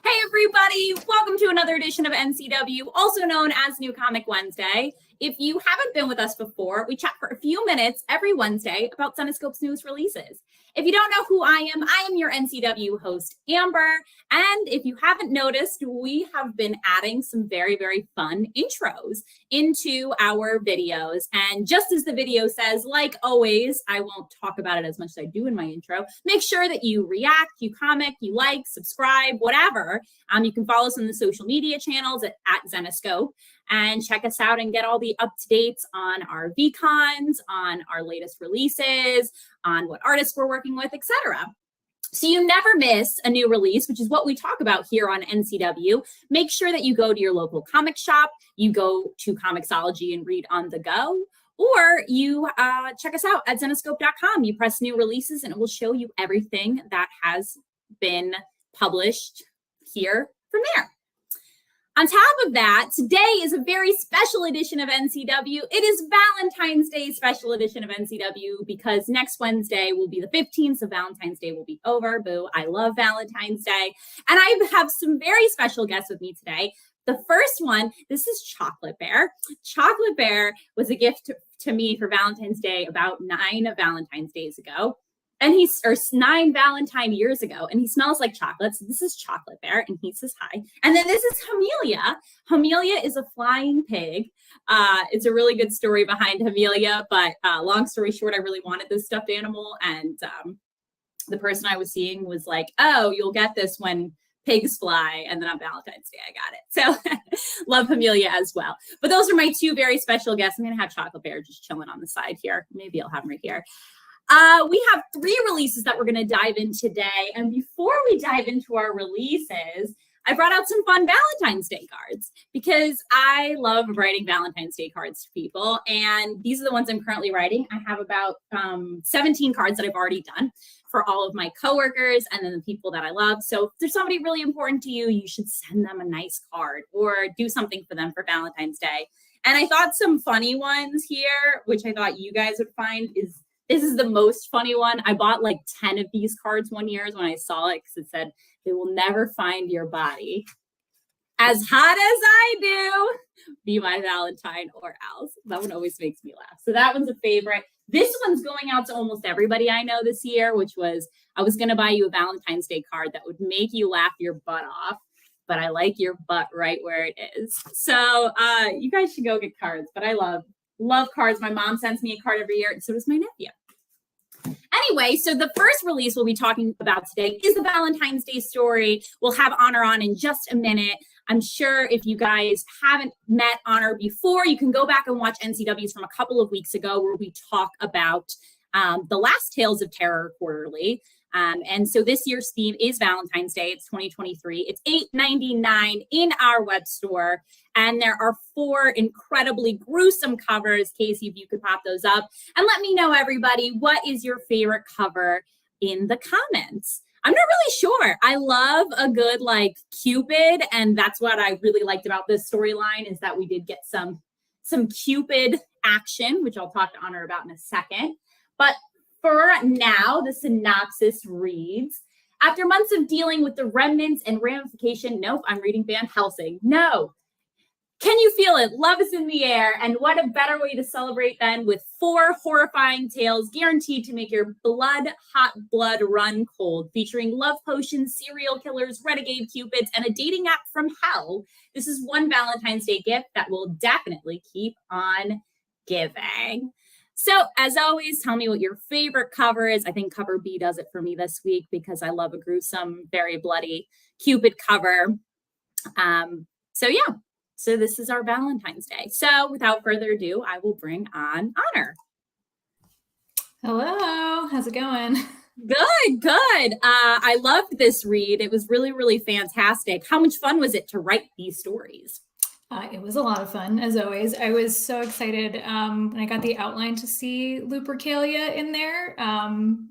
Hey everybody, welcome to another edition of NCW, also known as New Comic Wednesday. If you haven't been with us before, we chat for a few minutes every Wednesday about Zenescope's newest releases. If you don't know who I am your NCW host, Amber. And if you haven't noticed, we have been adding some very, very fun intros into our videos. And just as the video says, like always, I won't talk about it as much as I do in my intro. Make sure that you react, you comment, you like, subscribe, whatever. You can follow us on the social media channels at Zenescope and check us out and get all the up-to-dates on our VCons, on our latest releases, on what artists we're working with, etc. So you never miss a new release, which is what we talk about here on NCW. Make sure that you go to your local comic shop, you go to Comixology and read on the go, or you check us out at Zenescope.com. You press new releases and it will show you everything that has been published here from there. On top of that, today is a very special edition of NCW. It is Valentine's Day special edition of NCW because next Wednesday will be the 15th, so Valentine's Day will be over. Boo, I love Valentine's Day. And I have some very special guests with me today. The first one, this is Chocolate Bear. Chocolate Bear was a gift to me for Valentine's Day about 9 Valentine's Days ago. And or 9 Valentine years ago, and he smells like chocolate. So this is Chocolate Bear, and he says hi. And then this is Hamelia. Hamelia is a flying pig. It's a really good story behind Hamelia, but long story short, I really wanted this stuffed animal, and the person I was seeing was like, oh, you'll get this when pigs fly, and then on Valentine's Day, I got it. So love Hamelia as well. But those are my 2 very special guests. I'm going to have Chocolate Bear just chilling on the side here. Maybe I'll have him right here. We have 3 releases that we're going to dive in today. And before we dive into our releases, I brought out some fun Valentine's Day cards because I love writing Valentine's Day cards to people. And these are the ones I'm currently writing. I have about 17 cards that I've already done for all of my coworkers and then the people that I love. So if there's somebody really important to you, you should send them a nice card or do something for them for Valentine's Day. And I thought some funny ones here, which I thought you guys would find this is the most funny one. I bought like 10 of these cards one year when I saw it because it said, they will never find your body. As hot as I do, be my Valentine or else. That one always makes me laugh. So that one's a favorite. This one's going out to almost everybody I know this year, which was, I was going to buy you a Valentine's Day card that would make you laugh your butt off, but I like your butt right where it is. So you guys should go get cards, but I love cards. My mom sends me a card every year, and so does my nephew. Anyway, so the first release we'll be talking about today is the Valentine's Day story. We'll have Honor on in just a minute. I'm sure if you guys haven't met Honor before, you can go back and watch NCWs from a couple of weeks ago where we talk about the last Tales of Terror quarterly. And so this year's theme is Valentine's Day. It's 2023. It's $8.99 in our web store. And there are 4 incredibly gruesome covers. Casey, if you could pop those up. And let me know, everybody, what is your favorite cover in the comments? I'm not really sure. I love a good like Cupid. And that's what I really liked about this storyline is that we did get some Cupid action, which I'll talk to Honor about in a second. But for now, the synopsis reads, after months of dealing with the remnants and ramification, nope, I'm reading Van Helsing. No. Can you feel it? Love is in the air. And what a better way to celebrate than with 4 horrifying tales guaranteed to make your hot blood run cold, featuring love potions, serial killers, renegade cupids, and a dating app from hell. This is one Valentine's Day gift that will definitely keep on giving. So as always, tell me what your favorite cover is. I think cover B does it for me this week because I love a gruesome, very bloody Cupid cover. So this is our Valentine's Day. So without further ado, I will bring on Honor. Hello, how's it going? Good. I loved this read. It was really, really fantastic. How much fun was it to write these stories? It was a lot of fun, as always. I was so excited when I got the outline to see Lupercalia in there.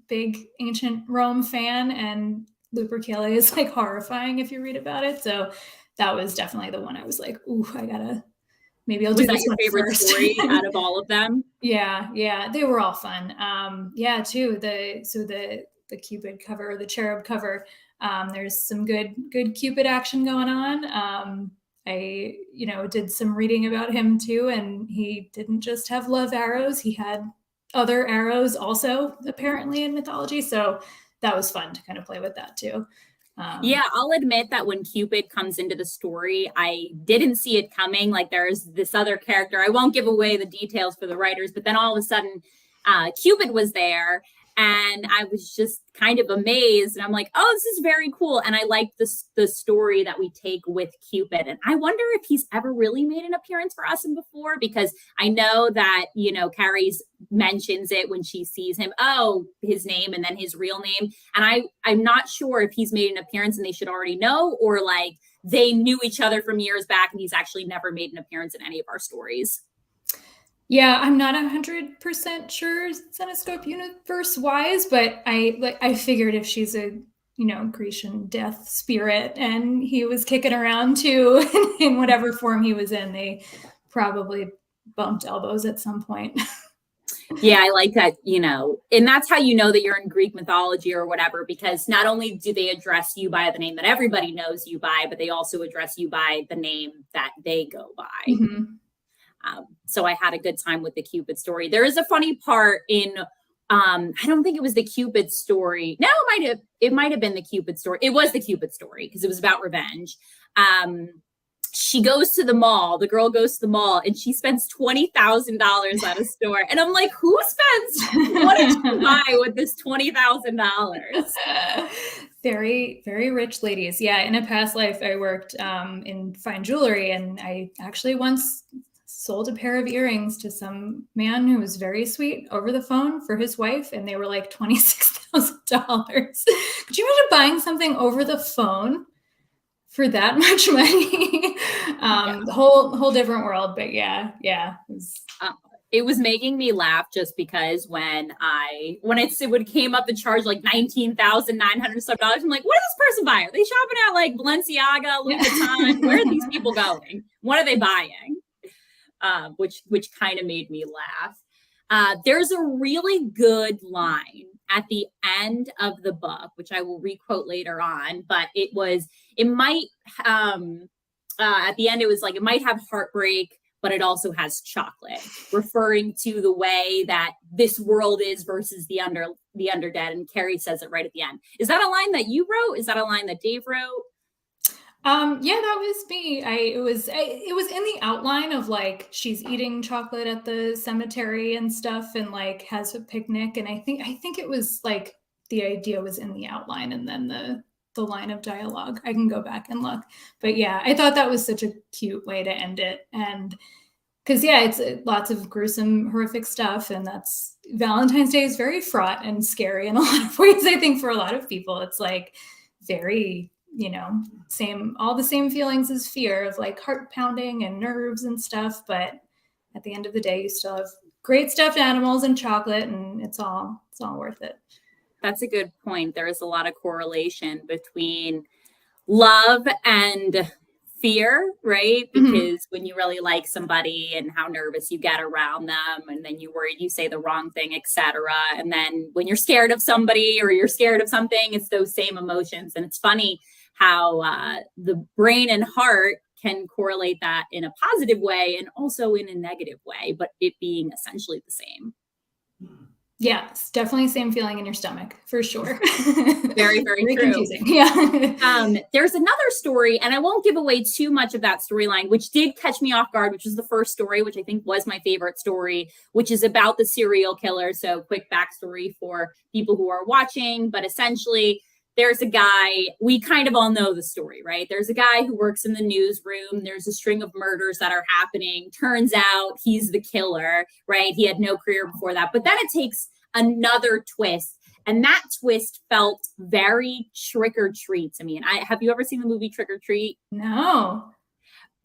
Big ancient Rome fan, and Lupercalia is like horrifying if you read about it. So that was definitely the one I was like, ooh, maybe I'll do this one favorite first. Story out of all of them? Yeah, they were all fun. Too. The Cupid cover, the cherub cover. There's some good Cupid action going on. I, did some reading about him too, and he didn't just have love arrows. He had other arrows also, apparently, in mythology. So that was fun to kind of play with that too. Yeah, I'll admit that when Cupid comes into the story, I didn't see it coming. Like, there's this other character. I won't give away the details for the writers, but then all of a sudden, Cupid was there, and I was just kind of amazed. And I'm like, oh, this is very cool. And I like the story that we take with Cupid. And I wonder if he's ever really made an appearance for us before, because I know that, Carrie's mentions it when she sees him, oh, his name and then his real name. And I'm not sure if he's made an appearance and they should already know, or like they knew each other from years back and he's actually never made an appearance in any of our stories. Yeah, I'm not 100% sure Zenoscope universe wise, but I figured if she's a Grecian death spirit and he was kicking around too in whatever form he was in, they probably bumped elbows at some point. Yeah, I like that, and that's how you know that you're in Greek mythology or whatever, because not only do they address you by the name that everybody knows you by, but they also address you by the name that they go by. Mm-hmm. So I had a good time with the Cupid story. There is a funny part in, I don't think it was the Cupid story. No, it might have been the Cupid story. It was the Cupid story because it was about revenge. She goes to the mall. The girl goes to the mall and she spends $20,000 at a store. And I'm like, what did you buy with this $20,000? Very, very rich ladies. Yeah. In a past life, I worked in fine jewelry, and I actually once sold a pair of earrings to some man who was very sweet over the phone for his wife, and they were like $26,000. Could you imagine buying something over the phone for that much money? The whole different world, but yeah. It was making me laugh just because when it came up to charge like $19,900 some dollars, I'm like, what is this person buying? Are they shopping at like Balenciaga, Louis Vuitton? Where are these people going? What are they buying? Which kind of made me laugh. There's a really good line at the end of the book, which I will requote later on, but at the end, it was like, it might have heartbreak, but it also has chocolate, referring to the way that this world is versus the underdead. And Carrie says it right at the end. Is that a line that you wrote? Is that a line that Dave wrote? Yeah, that was me. It was in the outline of like she's eating chocolate at the cemetery and stuff, and like has a picnic. And I think it was like the idea was in the outline, and then the line of dialogue. I can go back and look, but yeah, I thought that was such a cute way to end it, and because it's lots of gruesome, horrific stuff, and that's Valentine's Day is very fraught and scary in a lot of ways. I think for a lot of people, it's like very, all the same feelings as fear of like heart pounding and nerves and stuff. But at the end of the day, you still have great stuffed animals and chocolate, and it's all worth it. That's a good point. There is a lot of correlation between love and fear, right? Because when you really like somebody and how nervous you get around them, and then you're worried you say the wrong thing, etc. And then when you're scared of somebody or you're scared of something, it's those same emotions. And it's funny how the brain and heart can correlate that in a positive way and also in a negative way, but it being essentially the same. Yeah, it's definitely the same feeling in your stomach, for sure. Very, very true. Confusing. Yeah. There's another story, and I won't give away too much of that storyline, which did catch me off guard, which is the first story, which I think was my favorite story, which is about the serial killer. So quick backstory for people who are watching, but essentially there's a guy, we kind of all know the story, right? There's a guy who works in the newsroom. There's a string of murders that are happening. Turns out he's the killer, right? He had no career before that. But then it takes another twist. And that twist felt very Trick or Treat to me. And have you ever seen the movie Trick or Treat? No.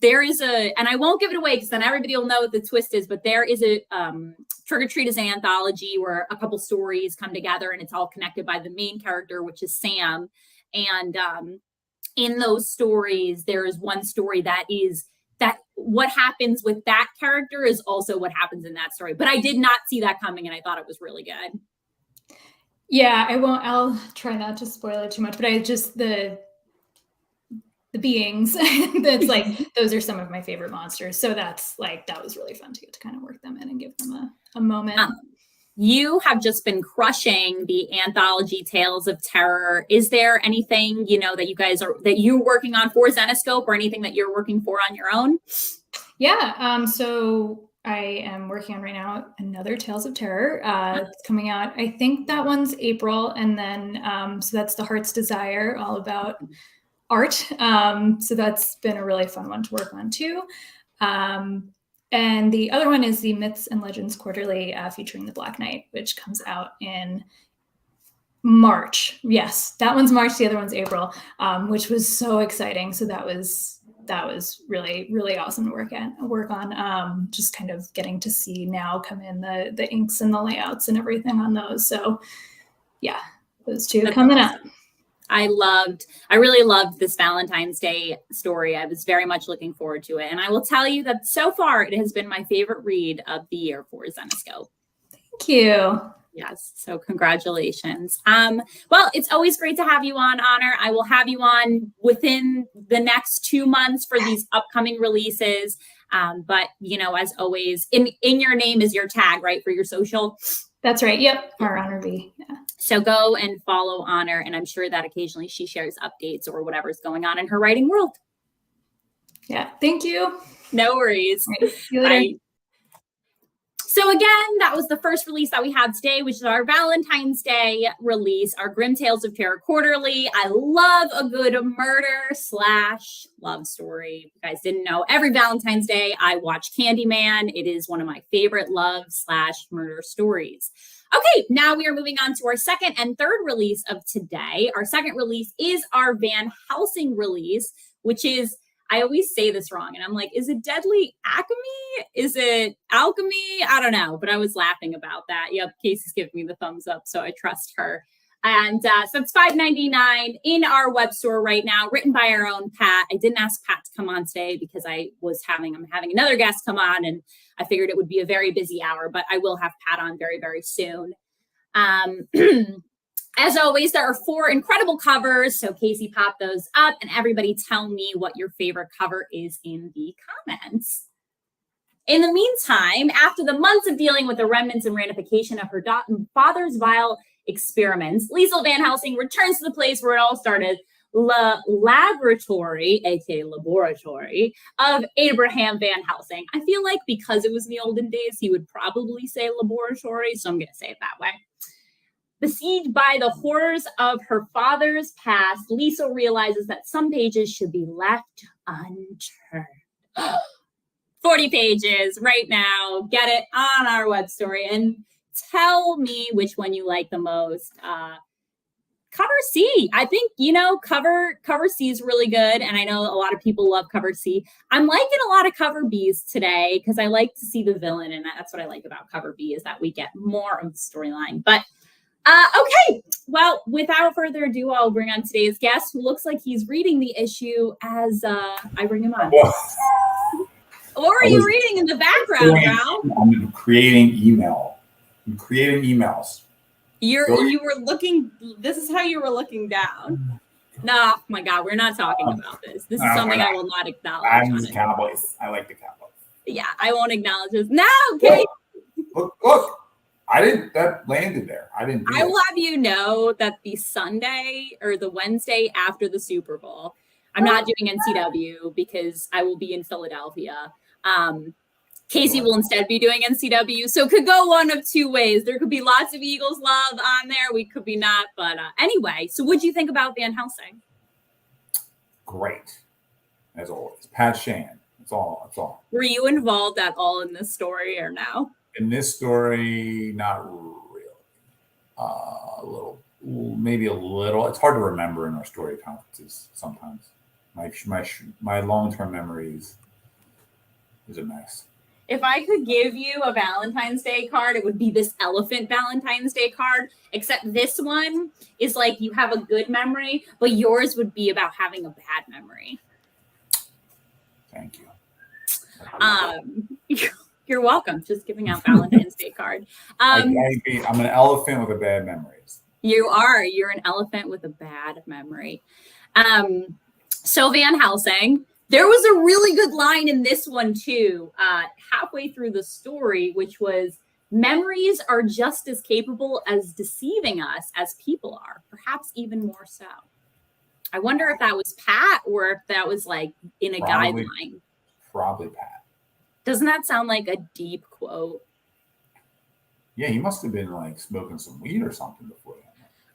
There is and I won't give it away because then everybody will know what the twist is, but there is a Trick or Treat is an anthology where a couple stories come together and it's all connected by the main character, which is Sam. And in those stories, there is one story that what happens with that character is also what happens in that story. But I did not see that coming, and I thought it was really good. Yeah, I won't. I'll try not to spoil it too much, but I just the beings. That's like those are some of my favorite monsters. So that's like that was really fun to get to kind of work them in and give them a moment. You have just been crushing the anthology Tales of Terror. Is there anything, that you guys that you're working on for Zenescope, or anything that you're working for on your own? Yeah. So I am working on right now another Tales of Terror. It's coming out. I think that one's April, and then so that's The Heart's Desire, all about art. So that's been a really fun one to work on too. And the other one is the Myths and Legends Quarterly, featuring the Black Knight, which comes out in March. Yes, that one's March. The other one's April, which was so exciting. So that was really, really awesome to work on. Just kind of getting to see now come in the inks and the layouts and everything on those. So yeah, those two coming up. I really loved this Valentine's Day story. I was very much looking forward to it. And I will tell you that so far it has been my favorite read of the year for Zenescope. Thank you. Yes. So congratulations. Well, it's always great to have you on, Honor. I will have you on within the next 2 months for these upcoming releases. But as always, in your name is your tag, right? For your social. That's right. Yep. Our Honor V. Yeah. So go and follow Honor. And I'm sure that occasionally she shares updates or whatever's going on in her writing world. Yeah. Thank you. No worries. Right. See you later. Bye. So again, that was the first release that we had today, which is our Valentine's Day release, our Grimm Tales of Terror Quarterly. I love a good murder/love story. If you guys didn't know, every Valentine's Day I watch Candyman. It is one of my favorite love/murder stories. Okay, now we are moving on to our second and third release of today. Our second release is our Van Helsing release, which is, I always say this wrong, and I'm like, is it Deadly Alchemy? Is it Alchemy? I don't know, but I was laughing about that. Yep, Casey's giving me the thumbs up, so I trust her. And so it's $5.99 in our web store right now, written by our own Pat. I didn't ask Pat to come on today because I'm having another guest come on, and I figured it would be a very busy hour, but I will have Pat on very, very soon. As always, there are 4 incredible covers, so Casey, pop those up, and everybody tell me what your favorite cover is in the comments. In the meantime, after the months of dealing with the remnants and ramification of her father's vile experiments, Liesl Van Helsing returns to the place where it all started, the laboratory, aka laboratory, of Abraham Van Helsing. I feel like because it was in the olden days, he would probably say laboratory, so I'm going to say it that way. Besieged by the horrors of her father's past, Liesl realizes that some pages should be left unturned. 40 pages right now. Get it on our web story and tell me which one you like the most. Cover C. I think, cover C is really good. And I know a lot of people love cover C. I'm liking a lot of cover Bs today because I like to see the villain. And that's what I like about cover B, is that we get more of the storyline. But okay, well, without further ado, I'll bring on today's guest, who looks like he's reading the issue as I bring him on. What were you reading in the background, Ralph? I'm creating emails. You were looking. This is how you were looking down. No, oh my God, we're not talking about this. This is something I will not acknowledge. I'm the Cowboys. I like the Cowboys. Yeah, I won't acknowledge this. No, okay. Look. I didn't. That landed there. I didn't. I will have you know that the Sunday or the Wednesday after the Super Bowl, I'm not doing NCW because I will be in Philadelphia. Casey will instead be doing NCW, so it could go one of 2 ways. There could be lots of Eagles love on there. We could be not, but anyway. So, what do you think about Van Helsing? Great, as always. Pat Shan. That's all. Were you involved at all in this story or no? In this story, not really. A little, maybe a little. It's hard to remember in our story conferences sometimes. My long-term memories is a mess. If I could give you a Valentine's Day card, it would be this elephant Valentine's Day card, except this one is like you have a good memory, but yours would be about having a bad memory. Thank you. You're welcome. Just giving out Valentine's Day card. I'm an elephant with a bad memories. You are. You're an elephant with a bad memory. So Van Helsing, there was a really good line in this one too, halfway through the story, which was, memories are just as capable as deceiving us as people are, perhaps even more so. I wonder if that was Pat or if that was like in a guideline. Probably Pat. Doesn't that sound like a deep quote? Yeah, he must have been like smoking some weed or something before that.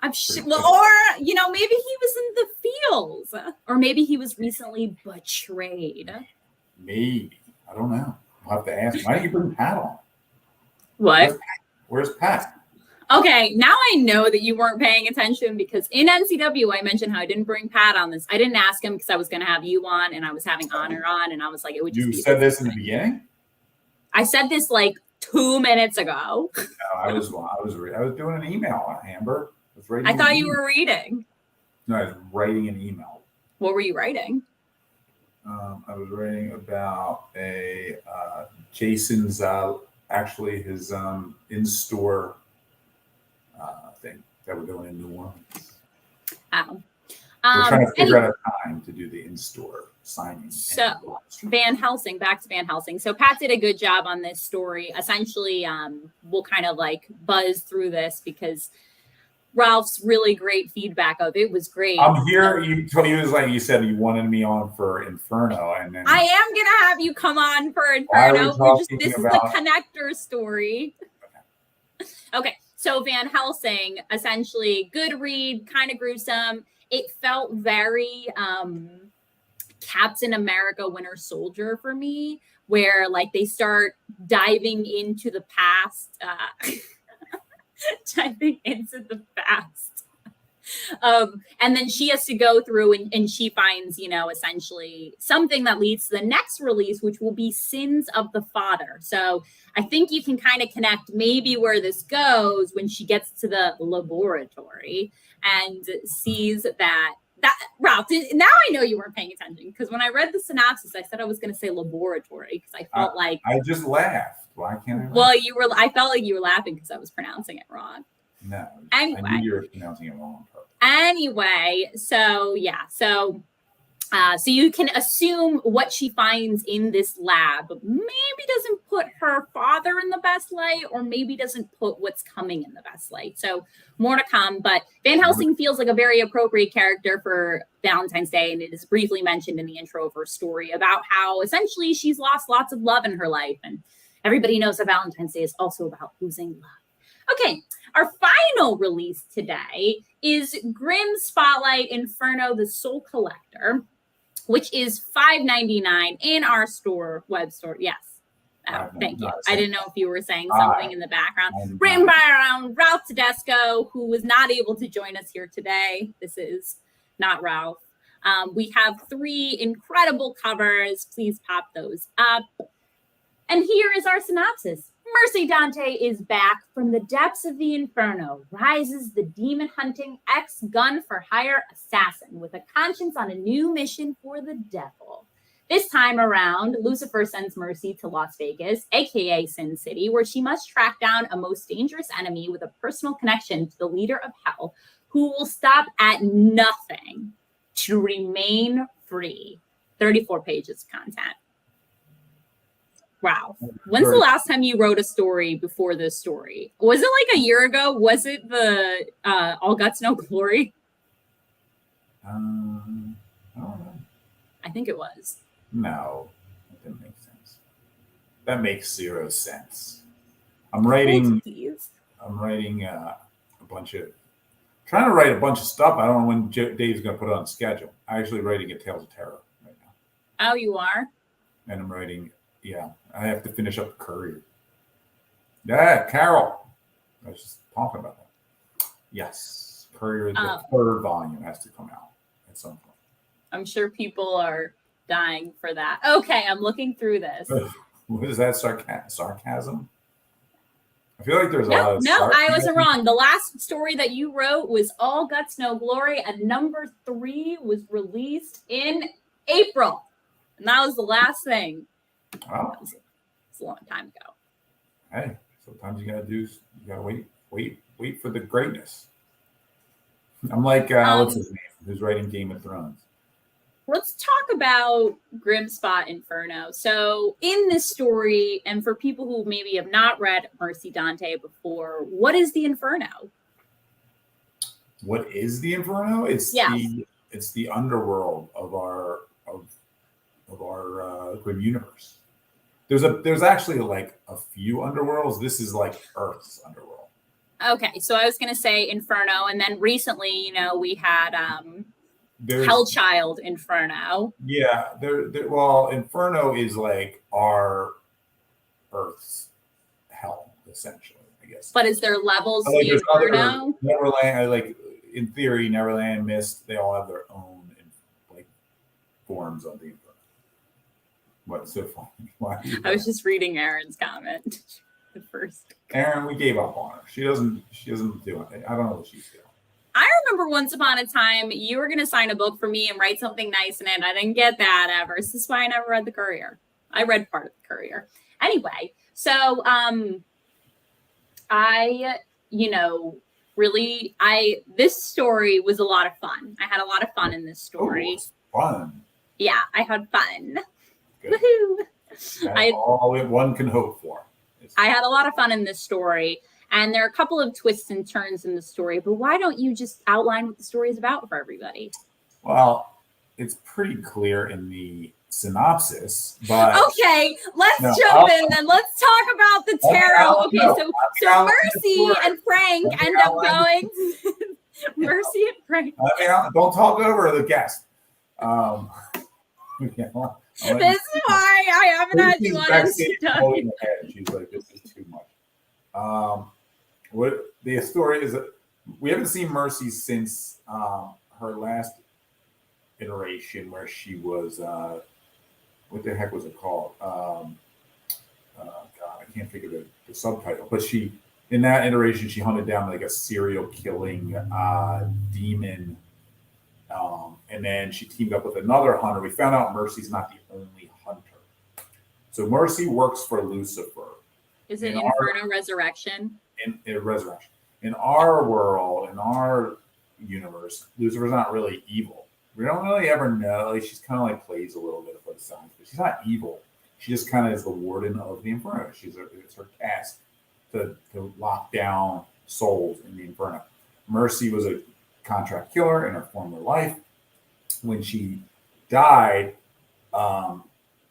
I'm sure, or maybe he was in the fields, or maybe he was recently betrayed. Maybe, I don't know. I'll have to ask. Why didn't you bring Pat on? What? Where's Pat? Okay, now I know that you weren't paying attention because in NCW I mentioned how I didn't bring Pat on this. I didn't ask him because I was going to have you on, and I was having Honor on, and I was like, it would just. You said this in the beginning. I said this like 2 minutes ago. No, I was doing an email, Amber. I thought you were reading. No, I was writing an email. What were you writing? I was writing about Jason's actually his in-store thing that we're doing in New Orleans. Oh. We're trying to figure out a time to do the in-store signing. So Van Helsing, back to Van Helsing. So Pat did a good job on this story. Essentially, we'll kind of like buzz through this because Ralph's really great feedback of it was great. I'm here. You was like you said you wanted me on for Inferno, and then I am gonna have you come on for Inferno. This is the connector story. Okay, so Van Helsing, essentially good read, kind of gruesome. It felt very Captain America Winter Soldier for me, where like they start diving into the past. Diving into the past. And then she has to go through and she finds, essentially something that leads to the next release, which will be Sins of the Father. So I think you can kind of connect maybe where this goes when she gets to the laboratory and sees that Ralph, now I know you weren't paying attention because when I read the synopsis, I said I was going to say laboratory because I felt like I just laughed. Why can't I laugh? Well, I felt like you were laughing because I was pronouncing it wrong. No. Anyway. I knew you were pronouncing it wrong. Anyway, so yeah. So you can assume what she finds in this lab maybe doesn't put her father in the best light or maybe doesn't put what's coming in the best light. So more to come. But Van Helsing feels like a very appropriate character for Valentine's Day. And it is briefly mentioned in the intro of her story about how essentially she's lost lots of love in her life. And everybody knows that Valentine's Day is also about losing love. Okay, our final release today is Grimm Spotlight Inferno, the Soul Collector, which is $5.99 in our store, web store. Yes. Oh, thank you. I didn't know if you were saying something in the background. Written by Ralph Tedesco, who was not able to join us here today. This is not Ralph. We have 3 incredible covers. Please pop those up. And here is our synopsis. Mercy Dante is back from the depths of the Inferno. Rises the demon-hunting ex-gun-for-hire assassin with a conscience on a new mission for the devil. This time around, Lucifer sends Mercy to Las Vegas, aka Sin City, where she must track down a most dangerous enemy with a personal connection to the leader of hell, who will stop at nothing to remain free. 34 pages of content. Wow. When's the last time you wrote a story before this story? Was it like a year ago? Was it the All Guts, No Glory? I don't know. I think it was. No, that didn't make sense. That makes 0 sense. I'm writing a bunch of, trying to write a bunch of stuff. I don't know when Dave's going to put it on schedule. I'm actually writing a Tales of Terror right now. Oh, you are? And I'm writing, I have to finish up the Courier. Yeah, Carol. I was just talking about that. Yes, Courier, the 3rd volume has to come out at some point. I'm sure people are dying for that. Okay, I'm looking through this. What is that, sarcasm? I feel like there's a lot of sarcasm. I was wrong. The last story that you wrote was All Guts, No Glory, and number 3 was released in April. And that was the last thing. Wow. It's a long time ago. Hey, sometimes you gotta wait for the greatness. I'm like, what's his name? Who's writing Game of Thrones? Let's talk about Grimm Spot Inferno. So in this story, and for people who maybe have not read Mercy Dante before, what is the Inferno? What is the Inferno? It's the underworld of our Grimm universe. There's actually like a few underworlds. This is like Earth's underworld. Okay, so I was gonna say Inferno, and then recently, we had Hellchild Inferno. Yeah, well, Inferno is like our Earth's hell, essentially, I guess. But is there levels to like the Inferno? Neverland, like in theory, Neverland, Mist, they all have their own like forms of the Inferno. What's so funny? I was just reading Aaron's comment. The first. Aaron, we gave up on her. She doesn't do it. I don't know what she's doing. I remember once upon a time you were going to sign a book for me and write something nice in it. I didn't get that ever. So this is why I never read The Courier. I read part of The Courier. Anyway, so this story was a lot of fun. I had a lot of fun in this story. Fun. Yeah, I had fun. Good. Woohoo! That's all one can hope for. I had a lot of fun in this story. And there are a couple of twists and turns in the story, but why don't you just outline what the story is about for everybody? Well, it's pretty clear in the synopsis, but okay, let's jump in then. Let's talk about the tarot. Okay, so Mercy and Frank end up going. Mercy and Frank. Don't talk over the guest. This is why I haven't had you on NCW. She's like, this is too much. What the story is, we haven't seen Mercy since her last iteration, where she was what the heck was it called? God, I can't think of the subtitle. But in that iteration, she hunted down like a serial killing demon, and then she teamed up with another hunter. We found out Mercy's not the only hunter. So Mercy works for Lucifer. Is it Inferno Resurrection? In Resurrection. In our world, in our universe, Lucifer's not really evil. We don't really ever know. Like, she's kind of like plays a little bit of both sides, but she's not evil. She just kind of is the warden of the Inferno. It's her task to lock down souls in the Inferno. Mercy was a contract killer in her former life. When she died,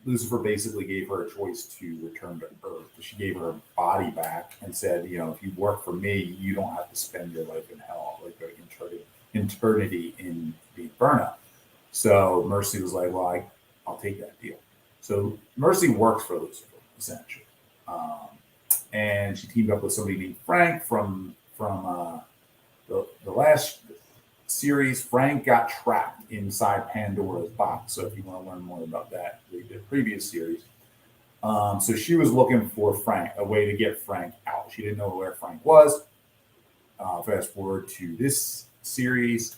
Lucifer basically gave her a choice to return to Earth. She gave her body back and said, if you work for me, you don't have to spend your life in hell, like eternity in the Inferno. So Mercy was like, well, I'll take that deal. So Mercy works for Lucifer, essentially. And she teamed up with somebody named Frank from the last series. Frank got trapped inside Pandora's box. So if you want to learn more about that, read the previous series. So she was looking for Frank, a way to get Frank out. She didn't know where Frank was. Fast forward to this series,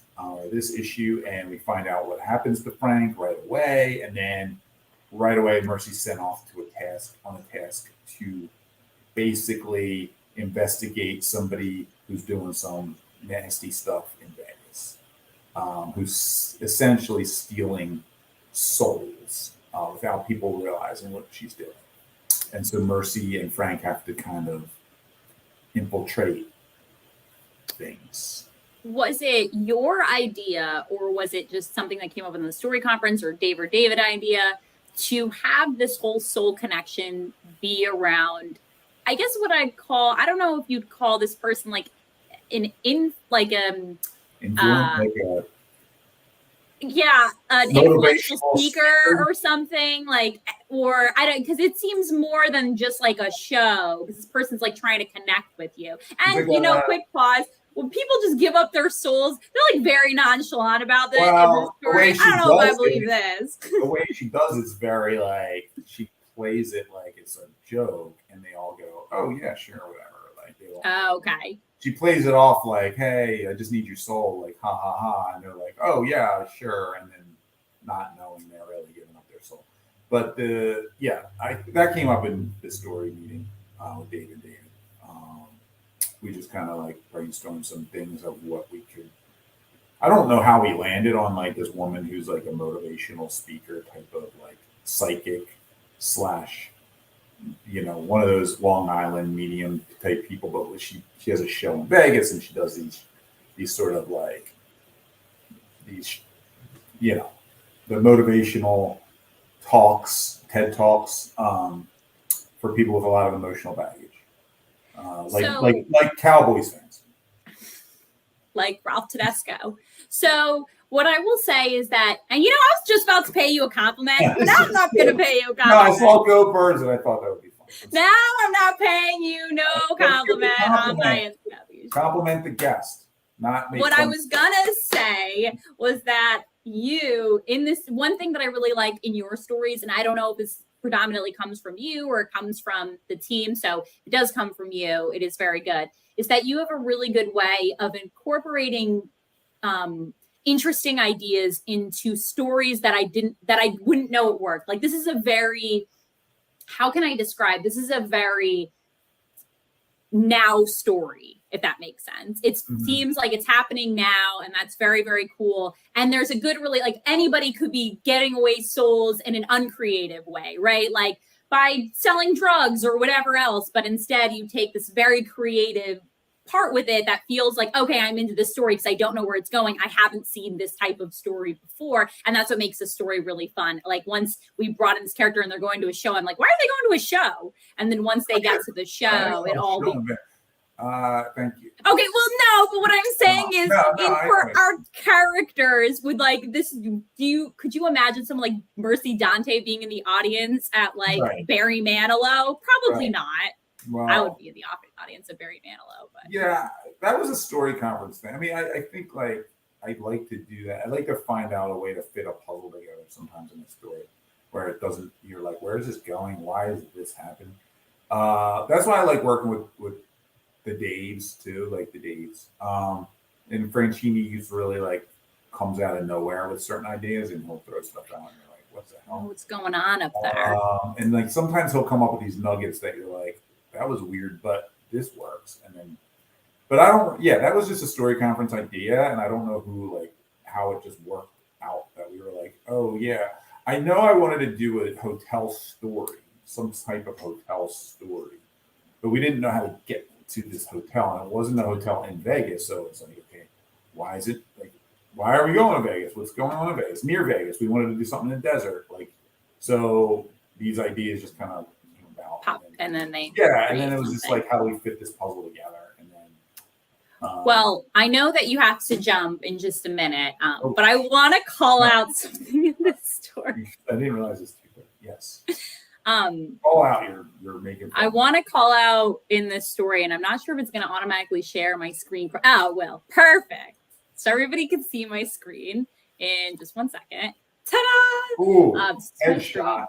this issue, and we find out what happens to Frank right away. And then right away, Mercy's sent off to a task to basically investigate somebody who's doing some nasty stuff in Vegas, who's essentially stealing souls without people realizing what she's doing. And so Mercy and Frank have to kind of infiltrate things. Was it your idea, or was it just something that came up in the story conference, or Dave or David idea, to have this whole soul connection be around, I guess what I'd call, I don't know if you'd call this person like an influential speaker or something, like, or I don't, because it seems more than just like a show, because this person's like trying to connect with you. And quick pause. When people just give up their souls, they're like very nonchalant about this. Well, I don't know if I believe this. The way she does it's very like, she plays it like it's a joke, and they all go, "Oh yeah, sure, whatever." Like they all, okay. She plays it off like, "Hey, I just need your soul," like ha ha ha, and they're like, "Oh yeah, sure," and then not knowing they're really giving up their soul. But that came up in the story meeting with David. We just kind of like brainstormed some things of what we could I don't know how he landed on like this woman who's like a motivational speaker type of like psychic slash, you know, one of those Long Island medium type people, but she has a show in Vegas and she does these sort of like these, you know, the motivational talks, TED Talks, for people with a lot of emotional baggage, like Cowboys fans, like Ralph Tedesco. So what I will say is that, and you know, I was just about to pay you a compliment. Now I'm not going to pay you a compliment. No, I saw Go Birds and I thought that would be fun. Now I'm not paying you no compliment on my NCW. Compliment the guest, not make what I was gonna say was that you, in this one thing that I really like in your stories, and I don't know if this predominantly comes from you or it comes from the team, so it does come from you, it is very good, is that you have a really good way of incorporating interesting ideas into stories that I wouldn't know it worked. Like this is a very, how can I describe? This is a very now story, if that makes sense. It seems like it's happening now, and that's very, very cool. And there's a good, really, like anybody could be getting away souls in an uncreative way, right? Like by selling drugs or whatever else, but instead you take this very creative part with it that feels like, okay, I'm into this story because I don't know where it's going. I haven't seen this type of story before. And that's what makes the story really fun. Like once we brought in this character and they're going to a show, I'm like, why are they going to a show? And then once they get to the show, it all thank you. Okay, well, no, but what I'm saying is for our characters with like this, could you imagine someone like Mercy Dante being in the audience at like Barry Manilow? Probably not. Well, I would be in the audience of Barry Manilow, but yeah, that was a story conference thing. I mean, I think like I'd like to do that. I'd like to find out a way to fit a puzzle together sometimes in a story where it doesn't. You're like, where is this going? Why is this happening? That's why I like working with the Daves too, like the Daves. And Franchini used really like comes out of nowhere with certain ideas, and he'll throw stuff out, and you're like, what's the hell? What's going on up there? And like sometimes he'll come up with these nuggets that you're like, that was weird, but this works. And then, but I don't, yeah, that was just a story conference idea. And I don't know how it just worked out that we were like, oh yeah, I know I wanted to do a hotel story, some type of hotel story, but we didn't know how to get to this hotel. And it wasn't a hotel in Vegas. So it's like, okay, why is it like, why are we going to Vegas? What's going on in Vegas? Near Vegas. We wanted to do something in the desert. Like, so these ideas just kind of, pop, and then they and then it was just like, how do we fit this puzzle together? And then well, I know that you have to jump in just a minute, but I want to call out something in this story. I didn't realize this too quick. Yes. Call out you're making fun. I want to call out in this story, and I'm not sure if it's going to automatically share my screen. Oh well, perfect. So everybody can see my screen in just 1 second. Ta-da! Ooh, headshot.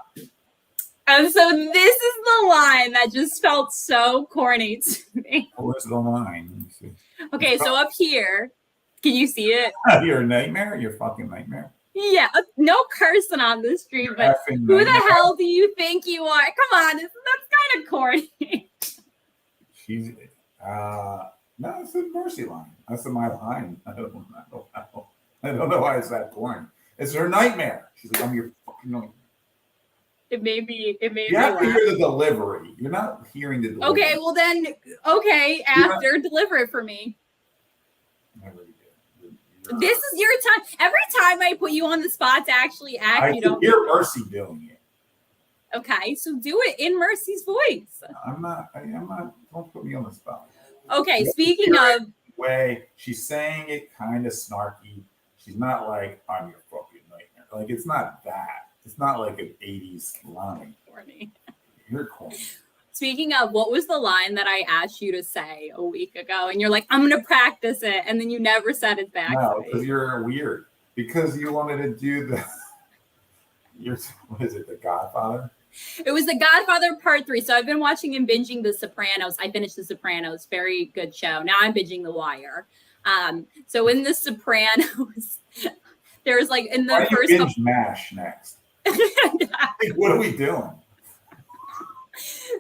And so this is the line that just felt so corny to me. Where's the line? Let me see. Okay, so up here, can you see it? You're a nightmare? You're a fucking nightmare? Yeah, no cursing on the stream, but who the hell do you think you are? Come on, that's kind of corny. She's, no, it's the Mercy line. That's my line. I don't know why it's that corny. It's her nightmare. She's like, I'm your fucking nightmare. It may be. You have to hear the delivery. You're not hearing the delivery. Okay, well then, after deliver it for me. This is your time. Every time I put you on the spot to actually act, you don't hear Mercy doing it. Okay, so do it in Mercy's voice. I'm not. Don't put me on the spot. Okay, speaking of way, she's saying it kind of snarky. She's not like, I'm your fucking nightmare. Like it's not that. It's not like an 80s line. Corny. You're corny. Speaking of, what was the line that I asked you to say a week ago? And you're like, I'm going to practice it. And then you never said it back. No, because you're weird. Because you wanted to do what is it, The Godfather? It was The Godfather Part 3. So I've been watching and binging The Sopranos. I finished The Sopranos. Very good show. Now I'm binging The Wire. So in The Sopranos, there's like in the first binge MASH next. What are we doing?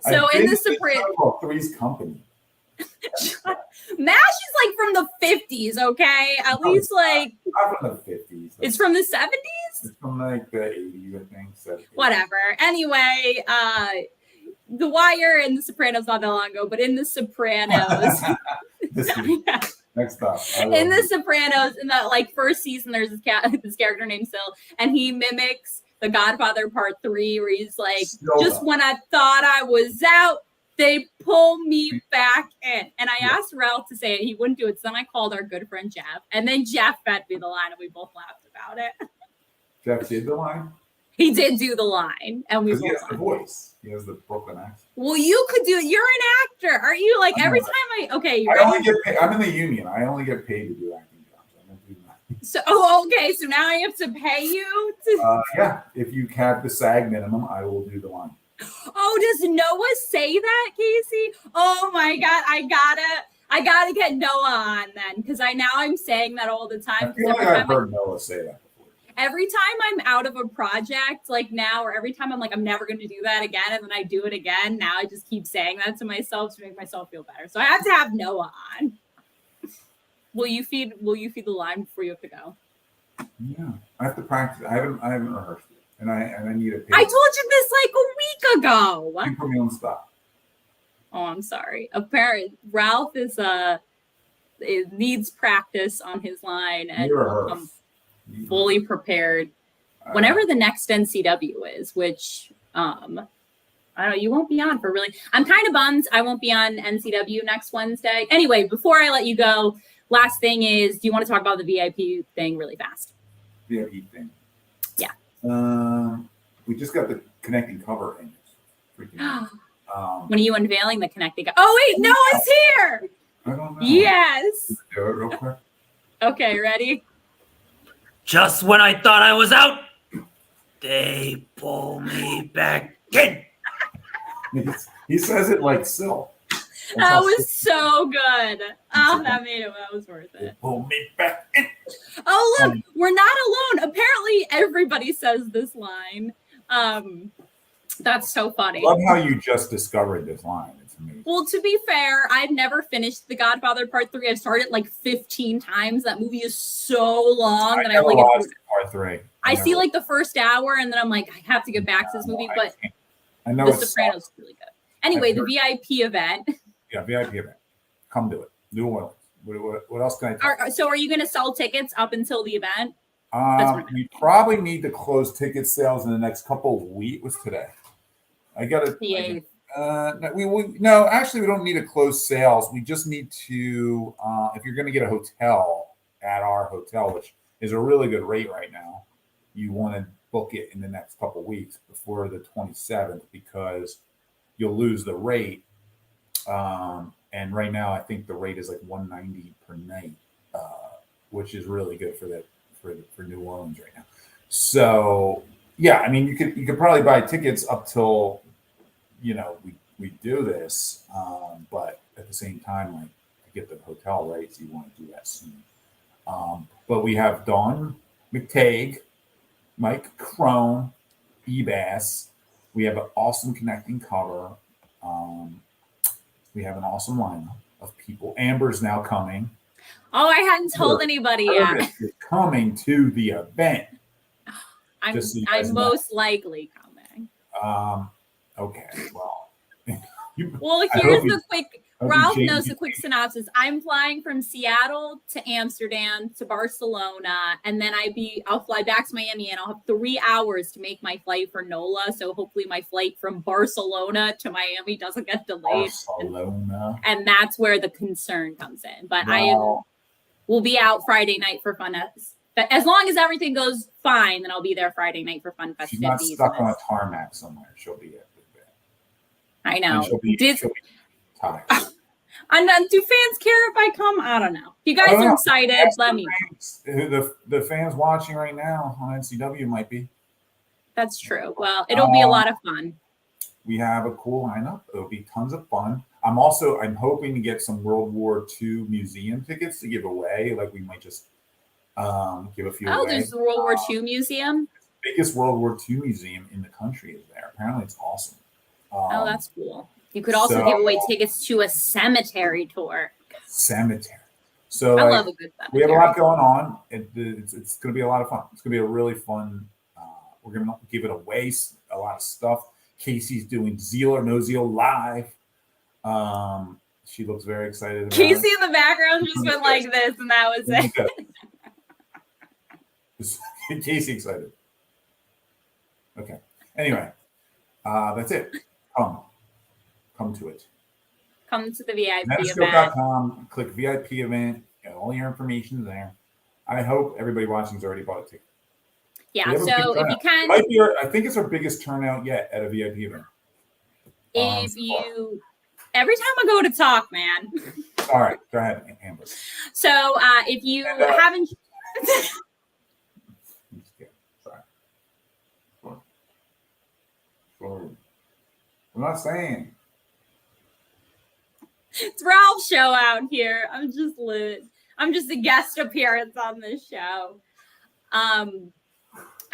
So in The Sopranos, Three's Company. MASH is like from the 50s, okay? At least like Not from the 50s. it's from the 70s? It's from like the 80s, I think. 70s. Whatever. Anyway, The Wire and The Sopranos not that long ago, but in The Sopranos. This week. Yeah. Next up. In The Sopranos, in that like first season, there's this character named Sil, and he mimics The Godfather Part 3, where he's like, just when I thought I was out, they pull me back in. And I asked Ralph to say it. He wouldn't do it. So then I called our good friend Jeff. And then Jeff fed me the line, and we both laughed about it. Jeff did the line? He did do the line. And we both He has the laughed. voice. He has the Brooklyn accent. Well, you could do it. You're an actor. Aren't you? Like every time okay, you I ready? only get paid. I'm in the union. I only get paid to do acting jobs. I don't do that. So, okay. So now I have to pay you to. Yeah. If you have the SAG minimum, I will do the line. Oh, does Noah say that, Casey? Oh my God, I gotta get Noah on then, because I'm saying that all the time. I feel like I've heard Noah say that before. Every time I'm out of a project, like now, or every time I'm like, I'm never going to do that again, and then I do it again. Now I just keep saying that to myself to make myself feel better. So I have to have Noah on. Will you feed the line before you have to go? Yeah, I have to practice. I haven't rehearsed it, and I need a. I told you this like a week ago. You put me on the spot. Oh, I'm sorry. Apparently, Ralph it needs practice on his line and will come fully prepared whenever the next NCW is, which I don't know, you won't be on for really. I'm kind of bummed I won't be on NCW next Wednesday. Anyway, before I let you go, last thing is, do you want to talk about the VIP thing really fast? VIP thing. Yeah. We just got the connecting cover in. Freaking. When are you unveiling the connecting? Oh wait, Noah's here. I don't know. Yes. Do it real quick. Okay, ready? Just when I thought I was out, they pull me back in. He says it like Sil. That was so good. Oh, that was worth it. Pull me back in. Oh, look, we're not alone. Apparently, everybody says this line. That's so funny. I love how you just discovered this line. It's amazing. Well, to be fair, I've never finished The Godfather Part 3. I've started like 15 times. That movie is so long that I'm like, Part 3. I see like the first hour, and then I'm like, I have to get back to this movie. But I know The Sopranos is really good. Anyway, the VIP event. Yeah, VIP event. Come do it. New Orleans. What else can I tell you? So are you going to sell tickets up until the event? We probably need to close ticket sales in the next couple of weeks. What's today? I got to. No, actually, we don't need to close sales. We just need to. If you're going to get a hotel at our hotel, which is a really good rate right now, you want to book it in the next couple of weeks before the 27th because you'll lose the rate. And right now, I think the rate is like $190 per night, which is really good for New Orleans right now. So yeah, I mean, you could probably buy tickets up till we do this, but at the same time, like to get the hotel rates, you want to do that soon. But we have Dawn McTague, Mike Crone, Ebass. We have an awesome connecting cover. We have an awesome lineup of people. Amber's now coming. Oh, I hadn't told anybody yet. You're coming to the event. I'm most likely coming. Okay. Well. Well, here's the quick. Ralph knows the quick synopsis. I'm flying from Seattle to Amsterdam to Barcelona, and then I'll fly back to Miami, and I'll have 3 hours to make my flight for NOLA. So hopefully my flight from Barcelona to Miami doesn't get delayed. Barcelona. And that's where the concern comes in. But we'll be out Friday night for fun. But as long as everything goes fine, then I'll be there Friday night for fun festivities. She's not stuck on a tarmac somewhere. She'll be at the event. I know. She'll be tired. And do fans care if I come? I don't know. If you guys are excited, let me know. The fans watching right now on NCW might be. That's true. Well, it'll be a lot of fun. We have a cool lineup. It'll be tons of fun. I'm hoping to get some World War II museum tickets to give away. Like we might just give a few away. There's the World War II museum. Biggest World War II museum in the country is there. Apparently it's awesome. That's cool. You could also So- give away tickets to a cemetery tour. Cemetery. So I like, love a good cemetery. we have a lot going on. It's going to be a lot of fun. It's going to be a really fun. We're going to give it away, a lot of stuff. Casey's doing Zeal or No Zeal live. She looks very excited about Casey it. in the background just went like this, and that was it. Is Casey excited? Okay. Anyway, that's it. Come to it. Come to the VIP event. Metascope.com, click VIP event. Get all your information there. I hope everybody watching has already bought a ticket. Yeah, We have a so big if you turnout. can, I think it's our biggest turnout yet at a VIP event. if you, every time I go to talk, man. All right, go ahead, Amber. So if you And, haven't, I'm just kidding. Sorry. Sorry. I'm not saying. it's Ralph's show out here. I'm just a guest appearance on this show.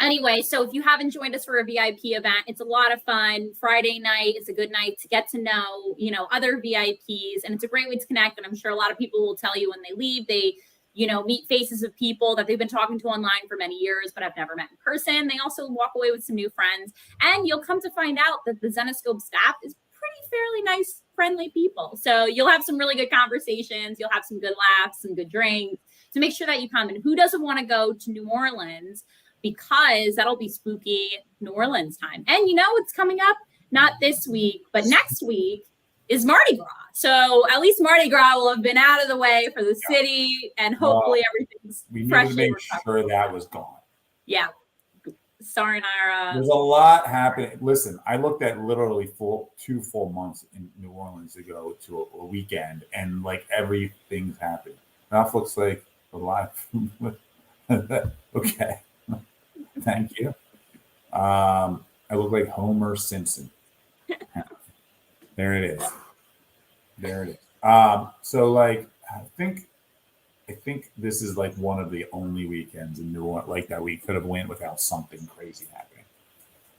Anyway, so if you haven't joined us for a VIP event, it's a lot of fun. Friday night is a good night to get to know, other VIPs, and it's a great way to connect. And I'm sure a lot of people will tell you when they leave, they, meet faces of people that they've been talking to online for many years, but have never met in person. They also walk away with some new friends, and you'll come to find out that the Zenescope staff is pretty fairly nice, friendly people. So you'll have some really good conversations. You'll have some good laughs, some good drinks. So make sure that you come. And who doesn't want to go to New Orleans? Because that'll be spooky New Orleans time. And it's coming up, not this week, but next week is Mardi Gras. So at least Mardi Gras will have been out of the way for the city, and hopefully everything's We need fresh. to make sure that was gone. Yeah. Sayonara. There's a lot happening. Listen, I looked at literally 2 full months in New Orleans to go to a weekend, and like everything's happening. Ralph looks like a live. Okay. Thank you. I look like Homer Simpson. There it is. So like I think this is like one of the only weekends in New Orleans like that we could have went without something crazy happening.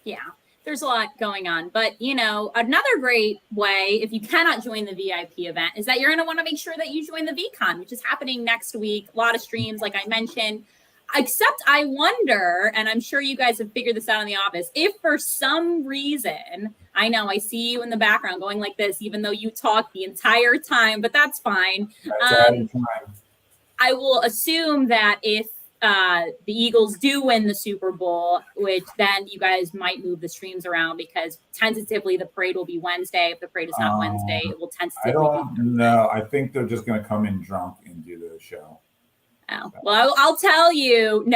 Yeah, there's a lot going on. But, another great way, if you cannot join the VIP event, is that you're going to want to make sure that you join the VCon, which is happening next week. A lot of streams, like I mentioned. Except I wonder, and I'm sure you guys have figured this out in the office, if for some reason, I know I see you in the background going like this, even though you talk the entire time, but that's fine. I will assume that if the Eagles do win the Super Bowl, which then you guys might move the streams around, because tentatively the parade will be Wednesday. If the parade is not Wednesday, it will tentatively I don't know. I think they're just going to come in drunk and do the show. Oh, well, I'll tell you,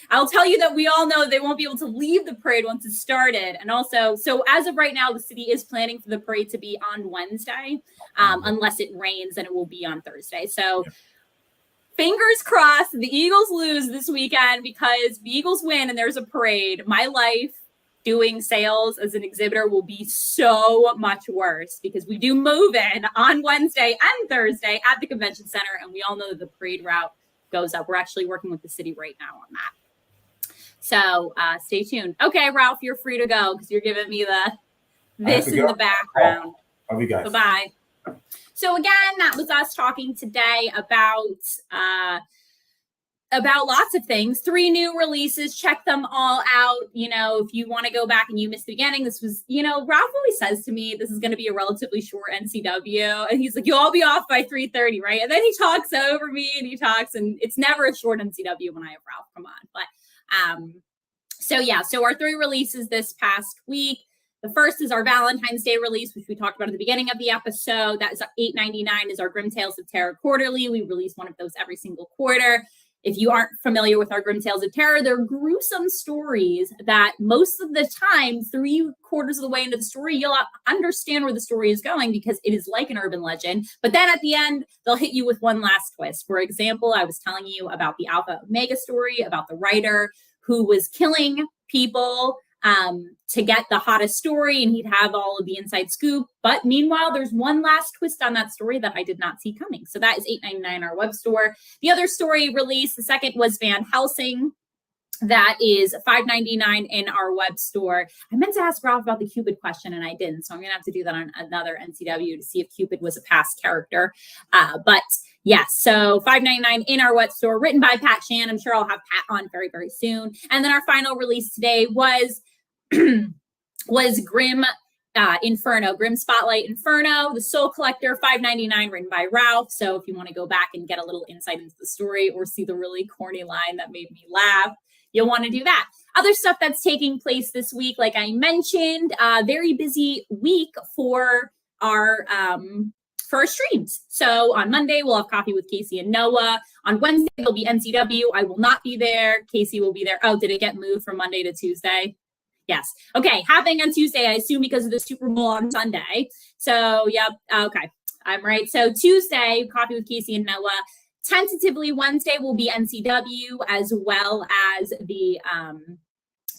I'll tell you that we all know they won't be able to leave the parade once it's started. And also, so as of right now, the city is planning for the parade to be on Wednesday, unless it rains, and it will be on Thursday. So fingers crossed the Eagles lose this weekend, because the Eagles win and there's a parade. My life doing sales as an exhibitor will be so much worse, because we do move in on Wednesday and Thursday at the convention center. And we all know that the parade route goes up. We're actually working with the city right now on that. So stay tuned. Okay, Ralph, you're free to go, because you're giving me this in the background. Love you guys. Bye-bye. So again, that was us talking today about lots of things. 3 new releases. Check them all out. If you want to go back and you missed the beginning, this was, Ralph always says to me, this is going to be a relatively short NCW. And he's like, you'll all be off by 3:30, right? And then he talks over me and and it's never a short NCW when I have Ralph come on. But so our 3 releases this past week. The first is our Valentine's Day release, which we talked about at the beginning of the episode. That is $8.99 is our Grimm Tales of Terror quarterly. We release one of those every single quarter. If you aren't familiar with our Grimm Tales of Terror, they're gruesome stories that most of the time, 3/4 of the way into the story, you'll understand where the story is going, because it is like an urban legend. But then at the end, they'll hit you with one last twist. For example, I was telling you about the Alpha Omega story, about the writer who was killing people to get the hottest story, and he'd have all of the inside scoop. But meanwhile, there's one last twist on that story that I did not see coming. So that is $8.99 our web store. The other story release, the second, was Van Helsing. That is $5.99 in our web store. I meant to ask Ralph about the Cupid question and I didn't, so I'm gonna have to do that on another NCW to see if Cupid was a past character. But yes, so $5.99 in our web store, written by Pat Shan. I'm sure I'll have Pat on very, very soon. And then our final release today was Grimm Inferno, Grimm Spotlight Inferno, The Soul Collector, $5.99, written by Ralph. So if you want to go back and get a little insight into the story or see the really corny line that made me laugh, you'll want to do that. Other stuff that's taking place this week, like I mentioned, very busy week for our streams. So on Monday, we'll have Coffee with Casey and Noah. On Wednesday, there'll be NCW. I will not be there. Casey will be there. Oh, did it get moved from Monday to Tuesday? Yes. Okay. Happening on Tuesday, I assume because of the Super Bowl on Sunday. So, yep. Okay. I'm right. So Tuesday, Coffee with Casey and Noah. Tentatively, Wednesday will be NCW, as well as the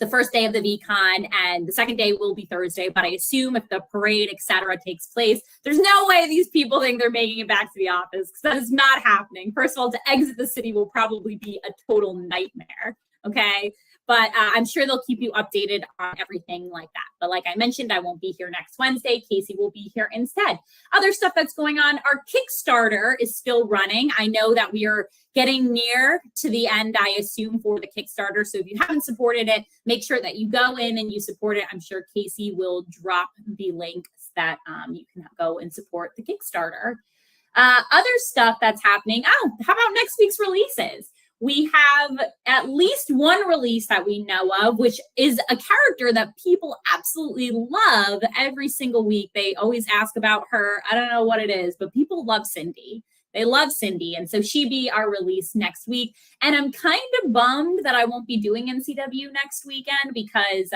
first day of the VCon, and the second day will be Thursday. But I assume if the parade, etc., takes place, there's no way these people think they're making it back to the office, because that is not happening. First of all, to exit the city will probably be a total nightmare. Okay. But I'm sure they'll keep you updated on everything like that. But like I mentioned, I won't be here next Wednesday. Casey will be here instead. Other stuff that's going on, our Kickstarter is still running. I know that we are getting near to the end, I assume, for the Kickstarter. So if you haven't supported it, make sure that you go in and you support it. I'm sure Casey will drop the link that you can go and support the Kickstarter. Other stuff that's happening. Oh, how about next week's releases? We have at least one release that we know of, which is a character that people absolutely love every single week. They always ask about her. I don't know what it is, but people love Cindy. They love Cindy. And so she be our release next week. And I'm kind of bummed that I won't be doing NCW next weekend because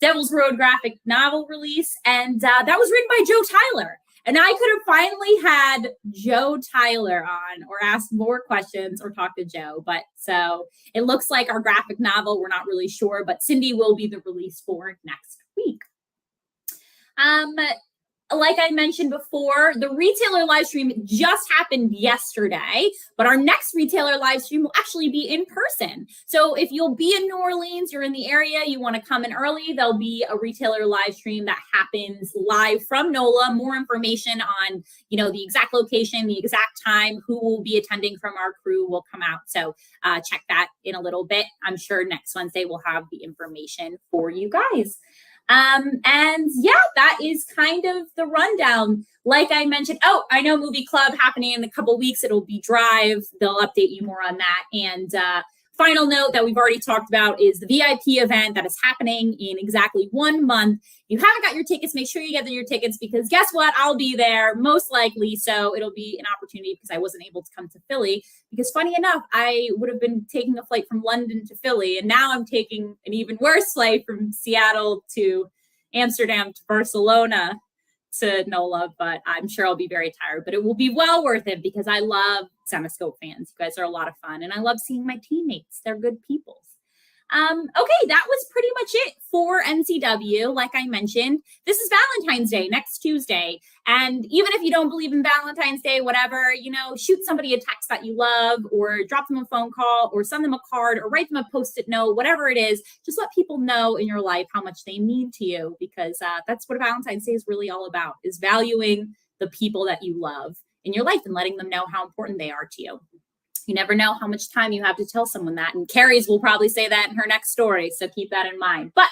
Devil's Road graphic novel release. And that was written by Joe Tyler. And I could have finally had Joe Tyler on or asked more questions or talk to Joe. But so it looks like our graphic novel, we're not really sure, but Cindy will be the release for next week. Like I mentioned before, the retailer live stream just happened yesterday, but our next retailer live stream will actually be in person. So if you'll be in New Orleans, you're in the area, you want to come in early, there'll be a retailer live stream that happens live from NOLA. More information on, the exact location, the exact time, who will be attending from our crew will come out. So check that in a little bit. I'm sure next Wednesday we'll have the information for you guys. And yeah, that is kind of the rundown. Like I mentioned, I know Movie Club happening in a couple weeks. It'll be Drive. They'll update you more on that. And final note that we've already talked about is the VIP event that is happening in exactly 1 month. If you haven't got your tickets, make sure you get your tickets, because guess what? I'll be there most likely. So it'll be an opportunity, because I wasn't able to come to Philly, because funny enough, I would have been taking a flight from London to Philly. And now I'm taking an even worse flight from Seattle to Amsterdam to Barcelona to NOLA, but I'm sure I'll be very tired, but it will be well worth it, because I love Zenoscope fans. You guys are a lot of fun, and I love seeing my teammates. They're good people. Okay, that was pretty much it for NCW. Like I mentioned, this is Valentine's Day next Tuesday. And even if you don't believe in Valentine's Day, whatever, shoot somebody a text that you love, or drop them a phone call, or send them a card, or write them a Post-it note, whatever it is. Just let people know in your life how much they mean to you, because that's what Valentine's Day is really all about, is valuing the people that you love in your life and letting them know how important they are to you. You never know how much time you have to tell someone that. And Carrie's will probably say that in her next story, so keep that in mind. But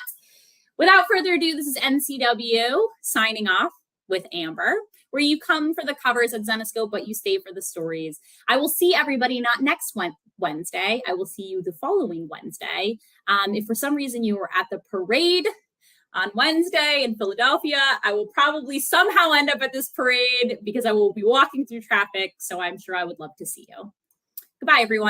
without further ado, this is NCW signing off with Amber, where you come for the covers at Zenoscope, but you stay for the stories. I will see everybody not next Wednesday. I will see you the following Wednesday. If for some reason you were at the parade on Wednesday in Philadelphia, I will probably somehow end up at this parade, because I will be walking through traffic. So I'm sure I would love to see you. Goodbye, everyone.